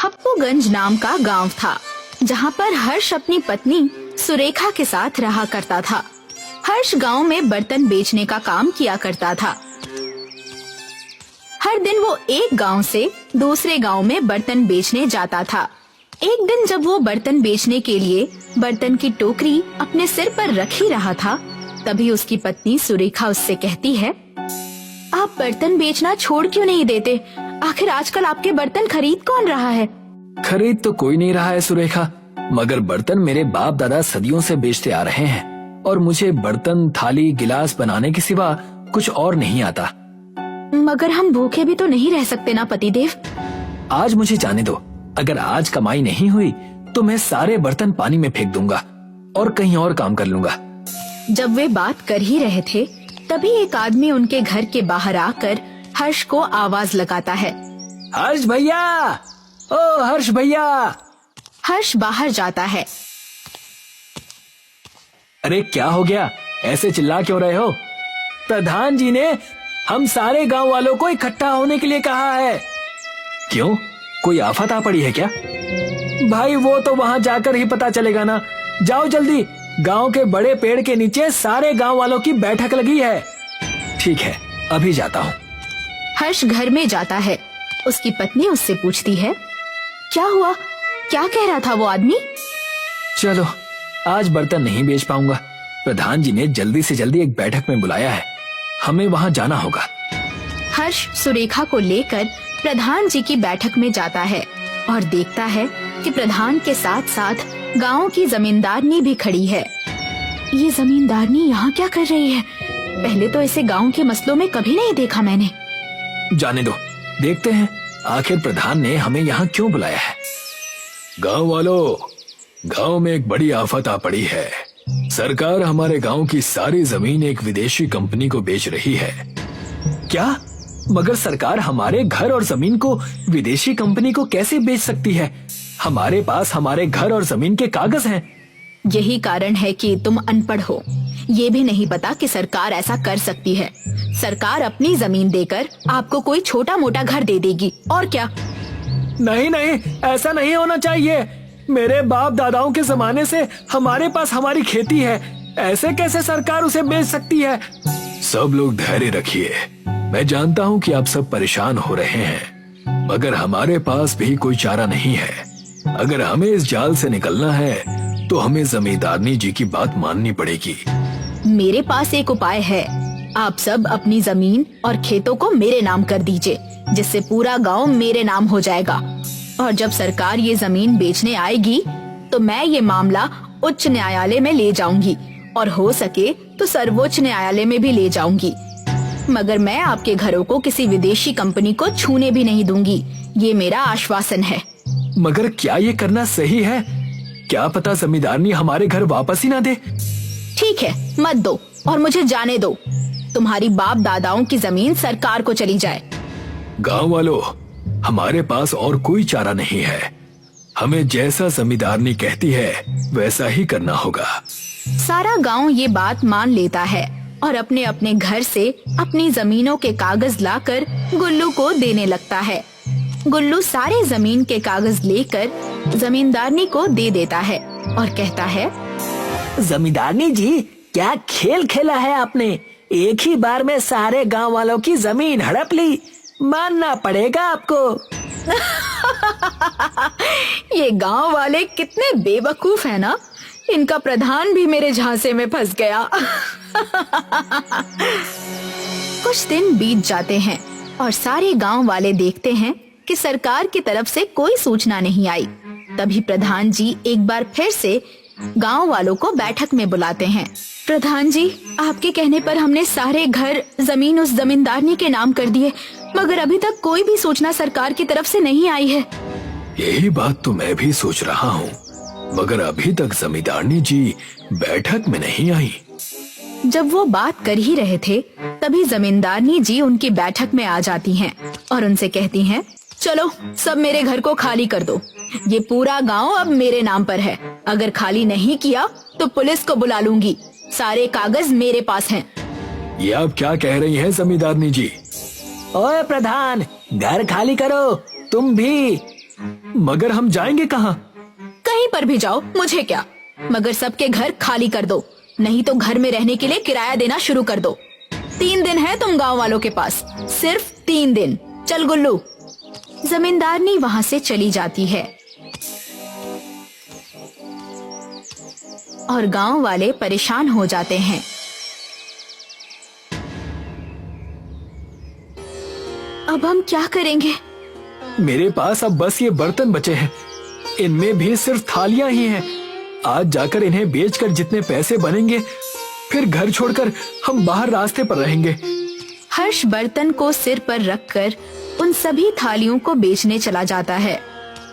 हप्पूगंज नाम का गांव था, जहां पर हर्ष अपनी पत्नी सुरेखा के साथ रहा करता था। हर्ष गांव में बर्तन बेचने का काम किया करता था। हर दिन वो एक गांव से दूसरे गांव में बर्तन बेचने जाता था। एक दिन जब वो बर्तन बेचने के लिए बर्तन की टोकरी अपने सिर पर रख ही रहा था, तभी उसकी पत्नी सुरेखा उससे कहती है, आप बर्तन बेचना छोड़ क्यों नहीं देते? आखिर आजकल आपके बर्तन खरीद कौन रहा है? खरीद तो कोई नहीं रहा है सुरेखा, मगर बर्तन मेरे बाप दादा सदियों से बेचते आ रहे हैं और मुझे बर्तन, थाली, गिलास बनाने के सिवा कुछ और नहीं आता। मगर हम भूखे भी तो नहीं रह सकते ना पतिदेव। आज मुझे जाने दो, अगर आज कमाई नहीं हुई तो मैं सारे बर्तन पानी में फेंक दूंगा और कहीं और काम कर लूंगा। जब वे बात कर ही रहे थे, तभी एक आदमी उनके घर के बाहर आकर हर्ष को आवाज लगाता है, हर्ष भैया, ओ हर्ष भैया। हर्ष बाहर जाता है। अरे क्या हो गया, ऐसे चिल्ला क्यों रहे हो? प्रधान जी ने हम सारे गांव वालों को इकट्ठा होने के लिए कहा है। क्यों, कोई आफत आ पड़ी है क्या? भाई वो तो वहां जाकर ही पता चलेगा ना। जाओ जल्दी, गांव के बड़े पेड़ के नीचे सारे गांव वालों की बैठक लगी है। ठीक है, अभी जाता हूँ। हर्ष घर में जाता है। उसकी पत्नी उससे पूछती है, क्या हुआ, क्या कह रहा था वो आदमी? चलो, आज बर्तन नहीं बेच पाऊंगा। प्रधान जी ने जल्दी से जल्दी एक बैठक में बुलाया है, हमें वहां जाना होगा। हर्ष सुरेखा को लेकर प्रधान जी की बैठक में जाता है और देखता है कि प्रधान के साथ साथ गांव की जमींदारनी भी खड़ी है। ये जमींदारनी यहाँ क्या कर रही है? पहले तो इसे गांव के मसलों में कभी नहीं देखा मैंने। जाने दो, देखते हैं आखिर प्रधान ने हमें यहाँ क्यों बुलाया है। गांव वालों, गांव में एक बड़ी आफत आ पड़ी है। सरकार हमारे गांव की सारी जमीन एक विदेशी कंपनी को बेच रही है। क्या? मगर सरकार हमारे घर और जमीन को विदेशी कंपनी को कैसे बेच सकती है? हमारे पास हमारे घर और जमीन के कागज हैं। यही कारण है कि तुम अनपढ़ हो। ये भी नहीं पता कि सरकार ऐसा कर सकती है। सरकार अपनी जमीन देकर आपको कोई छोटा मोटा घर दे देगी, और क्या। नहीं नहीं, ऐसा नहीं होना चाहिए। मेरे बाप दादाओं के जमाने से हमारे पास हमारी खेती है, ऐसे कैसे सरकार उसे बेच सकती है? सब लोग धैर्य रखिए। मैं जानता हूँ कि आप सब परेशान हो रहे हैं, मगर हमारे पास भी कोई चारा नहीं है। अगर हमें इस जाल से निकलना है तो हमें जमींदारनी जी की बात माननी पड़ेगी। मेरे पास एक उपाय है। आप सब अपनी जमीन और खेतों को मेरे नाम कर दीजिए, जिससे पूरा गांव मेरे नाम हो जाएगा। और जब सरकार ये जमीन बेचने आएगी तो मैं ये मामला उच्च न्यायालय में ले जाऊंगी और हो सके तो सर्वोच्च न्यायालय में भी ले जाऊंगी। मगर मैं आपके घरों को किसी विदेशी कंपनी को छूने भी नहीं दूंगी, ये मेरा आश्वासन है। मगर क्या ये करना सही है? क्या पता जमींदारनी हमारे घर वापस ही ना दे। ठीक है, मत दो और मुझे जाने दो। तुम्हारी बाप दादाओं की जमीन सरकार को चली जाए। गांव वालों, हमारे पास और कोई चारा नहीं है। हमें जैसा जमींदारनी कहती है वैसा ही करना होगा। सारा गांव ये बात मान लेता है और अपने अपने घर से अपनी जमीनों के कागज लाकर गुल्लू को देने लगता है। गुल्लू सारे जमीन के कागज लेकर जमींदारनी को दे देता है और कहता है, जमींदारनी जी, क्या खेल खेला है आपने? एक ही बार में सारे गांव वालों की जमीन हड़प ली। मानना पड़ेगा आपको। ये गांव वाले कितने बेवकूफ है ना। इनका प्रधान भी मेरे झांसे में फंस गया। कुछ दिन बीत जाते हैं और सारे गांव वाले देखते हैं कि सरकार की तरफ से कोई सूचना नहीं आई। तभी प्रधान जी एक बार फिर से गांव वालों को बैठक में बुलाते हैं। प्रधान जी, आपके कहने पर हमने सारे घर जमीन उस जमींदारनी के नाम कर दिए, मगर अभी तक कोई भी सूचना सरकार की तरफ से नहीं आई है। यही बात तो मैं भी सोच रहा हूँ, मगर अभी तक जमींदारनी जी बैठक में नहीं आई। जब वो बात कर ही रहे थे, तभी जमींदारनी जी उनकी बैठक में आ जाती हैं और उनसे कहती हैं, चलो सब मेरे घर को खाली कर दो। ये पूरा गांव अब मेरे नाम पर है। अगर खाली नहीं किया तो पुलिस को बुला लूंगी। सारे कागज मेरे पास हैं। ये आप क्या कह रही हैं जमींदारनी जी? ओए प्रधान, घर खाली करो तुम भी। मगर हम जाएंगे कहाँ? कहीं पर भी जाओ, मुझे क्या, मगर सबके घर खाली कर दो, नहीं तो घर में रहने के लिए किराया देना शुरू कर दो। 3 दिन है तुम गांव वालों के पास, सिर्फ 3 दिन। चल गुल्लू। जमींदारनी वहाँ से चली जाती है और गांव वाले परेशान हो जाते हैं। अब हम क्या करेंगे? मेरे पास अब बस ये बर्तन बचे हैं, इनमें भी सिर्फ थालियां ही हैं। आज जाकर इन्हें बेचकर जितने पैसे बनेंगे, फिर घर छोड़कर हम बाहर रास्ते पर रहेंगे। हर्ष बर्तन को सिर पर रखकर उन सभी थालियों को बेचने चला जाता है,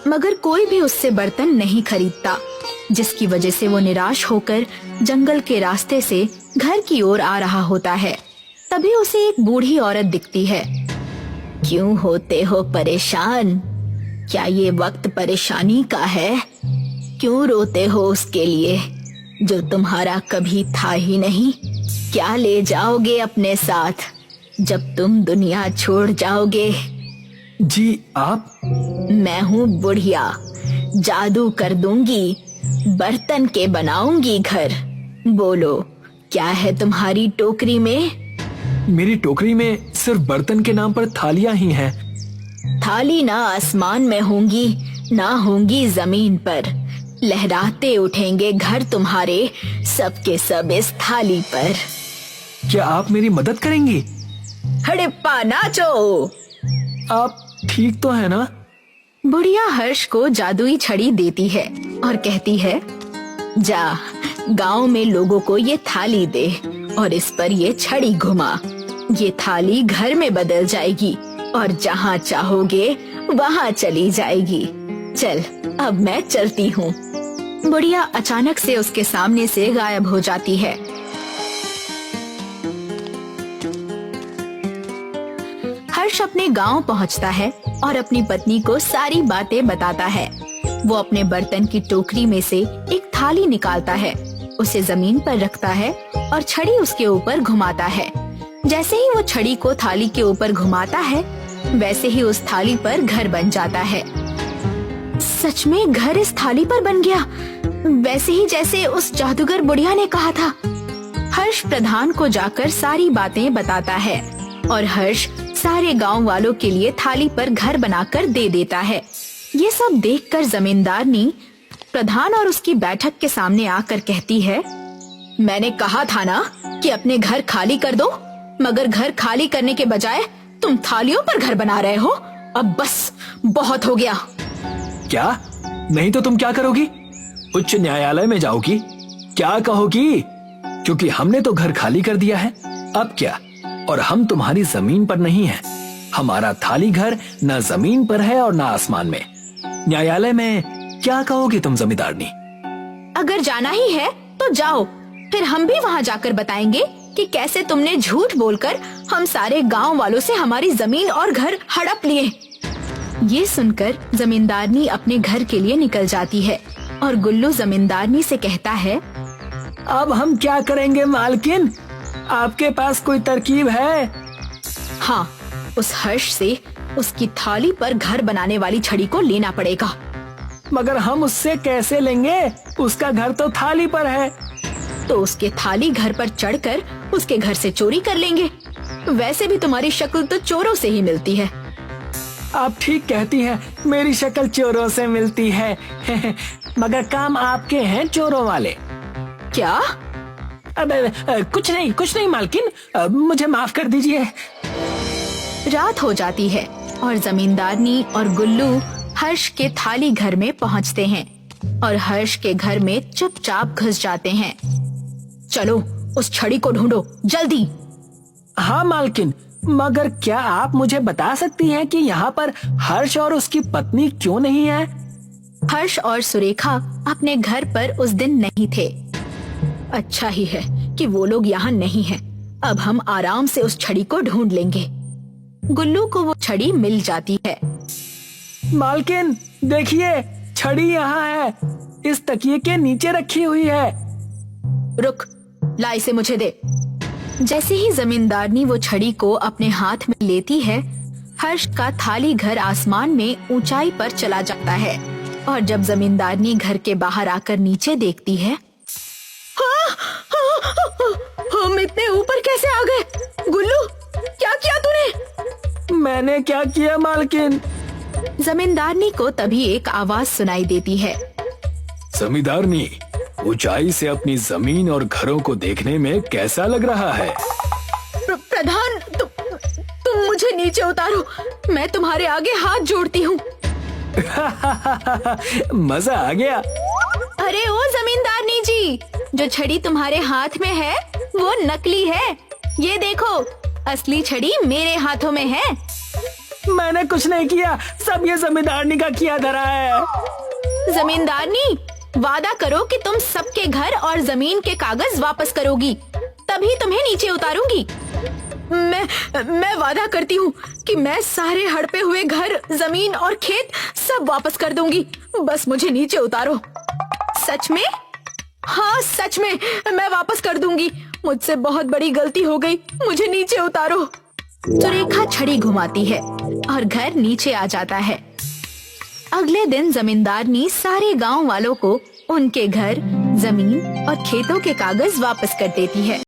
मगर कोई भी उससे बर्तन नहीं खरीदता, जिसकी वजह से वो निराश होकर जंगल के रास्ते से घर की ओर आ रहा होता है। तभी उसे एक बूढ़ी औरत दिखती है। क्यों होते हो परेशान? क्या ये वक्त परेशानी का है? क्यों रोते हो उसके लिए जो तुम्हारा कभी था ही नहीं? क्या ले जाओगे अपने साथ जब तुम दुनिया छोड़ जाओगे? जी आप? मैं हूँ बुढ़िया, जादू कर दूंगी, बर्तन के बनाऊंगी घर। बोलो, क्या है तुम्हारी टोकरी में? मेरी टोकरी में सिर्फ बर्तन के नाम पर थालियां ही हैं। थाली ना आसमान में होंगी, ना होंगी जमीन पर, लहराते उठेंगे घर तुम्हारे सबके सब इस थाली पर। क्या आप मेरी मदद करेंगी? हड़प्पा नाचो। आप ठीक तो है ना? बुढ़िया हर्ष को जादुई छड़ी देती है और कहती है, जा गांव में लोगों को ये थाली दे और इस पर ये छड़ी घुमा। ये थाली घर में बदल जाएगी और जहाँ चाहोगे वहाँ चली जाएगी। चल अब मैं चलती हूँ। बुढ़िया अचानक से उसके सामने से गायब हो जाती है। हर्ष अपने गांव पहुँचता है और अपनी पत्नी को सारी बातें बताता है। वो अपने बर्तन की टोकरी में से एक थाली निकालता है, उसे जमीन पर रखता है और छड़ी उसके ऊपर घुमाता है। जैसे ही वो छड़ी को थाली के ऊपर घुमाता है, वैसे ही उस थाली पर घर बन जाता है। सच में घर इस थाली पर बन गया, वैसे ही जैसे उस जादूगर बुढ़िया ने कहा था। हर्ष प्रधान को जाकर सारी बातें बताता है और हर्ष सारे गांव वालों के लिए थाली पर घर बनाकर दे देता है। ये सब देखकर जमींदारनी प्रधान और उसकी बैठक के सामने आकर कहती है, मैंने कहा था ना कि अपने घर खाली कर दो, मगर घर खाली करने के बजाय तुम थालियों पर घर बना रहे हो। अब बस बहुत हो गया। क्या? नहीं तो तुम क्या करोगी? उच्च न्यायालय में जाओगी? क्या कहोगी? क्योंकि हमने तो घर खाली कर दिया है, अब क्या? और हम तुम्हारी जमीन पर नहीं हैं। हमारा थाली घर न जमीन पर है और न आसमान में। न्यायालय में क्या कहोगी तुम जमींदारनी? अगर जाना ही है तो जाओ, फिर हम भी वहाँ जाकर बताएंगे कि कैसे तुमने झूठ बोलकर हम सारे गांव वालों से हमारी जमीन और घर हड़प लिए। ये सुनकर जमींदारनी अपने घर के लिए निकल जाती है और गुल्लू जमींदारनी से कहता है, अब हम क्या करेंगे मालकिन? आपके पास कोई तरकीब है? हाँ, उस हर्ष से उसकी थाली पर घर बनाने वाली छड़ी को लेना पड़ेगा। मगर हम उससे कैसे लेंगे? उसका घर तो थाली पर है। तो उसके थाली घर पर चढ़कर उसके घर से चोरी कर लेंगे। वैसे भी तुम्हारी शक्ल तो चोरों से ही मिलती है। आप ठीक कहती हैं, मेरी शक्ल चोरों से मिलती है। मगर काम आपके हैं चोरों वाले। क्या? अब कुछ नहीं मालकिन, मुझे माफ कर दीजिए। रात हो जाती है और जमींदारनी और गुल्लू हर्ष के थाली घर में पहुंचते हैं और हर्ष के घर में चुपचाप घुस जाते हैं। चलो उस छड़ी को ढूंढो जल्दी। हाँ मालकिन, मगर क्या आप मुझे बता सकती हैं कि यहाँ पर हर्ष और उसकी पत्नी क्यों नहीं है? हर्ष और सुरेखा अपने घर पर उस दिन नहीं थे। अच्छा ही है कि वो लोग यहाँ नहीं हैं। अब हम आराम से उस छड़ी को ढूंढ लेंगे। गुल्लू को वो छड़ी मिल जाती है। मालकिन देखिए, छड़ी यहाँ है, इस तकिए के नीचे रखी हुई है। रुक, ला इसे मुझे दे। जैसे ही जमींदारनी वो छड़ी को अपने हाथ में लेती है, हर्ष का थाली घर आसमान में ऊंचाई पर चला जाता है और जब जमींदारनी घर के बाहर आकर नीचे देखती है, हम इतने ऊपर कैसे आ गए? गुल्लू, क्या किया तूने? मैंने क्या किया मालकिन? जमींदारनी को तभी एक आवाज सुनाई देती है। जमींदारनी, ऊंचाई से अपनी जमीन और घरों को देखने में कैसा लग रहा है? प्रधान, तुम मुझे नीचे उतारो, मैं तुम्हारे आगे हाथ जोड़ती हूँ। मजा आ गया। अरे ओ जमींदारनी जी, जो छड़ी तुम्हारे हाथ में है वो नकली है। ये देखो, असली छड़ी मेरे हाथों में है। मैंने कुछ नहीं किया, सब ये जमींदारनी का किया धरा है। जमींदारनी, वादा करो कि तुम सबके घर और जमीन के कागज वापस करोगी, तभी तुम्हें नीचे उतारूंगी। मैं वादा करती हूँ कि मैं सारे हड़पे हुए घर, जमीन और खेत सब वापस कर दूंगी, बस मुझे नीचे उतारो। सच में? हाँ सच में, मैं वापस कर दूंगी। मुझसे बहुत बड़ी गलती हो गई, मुझे नीचे उतारो। सुरेखा छड़ी घुमाती है और घर नीचे आ जाता है। अगले दिन जमींदारनी सारे गांव वालों को उनके घर, जमीन और खेतों के कागज वापस कर देती है।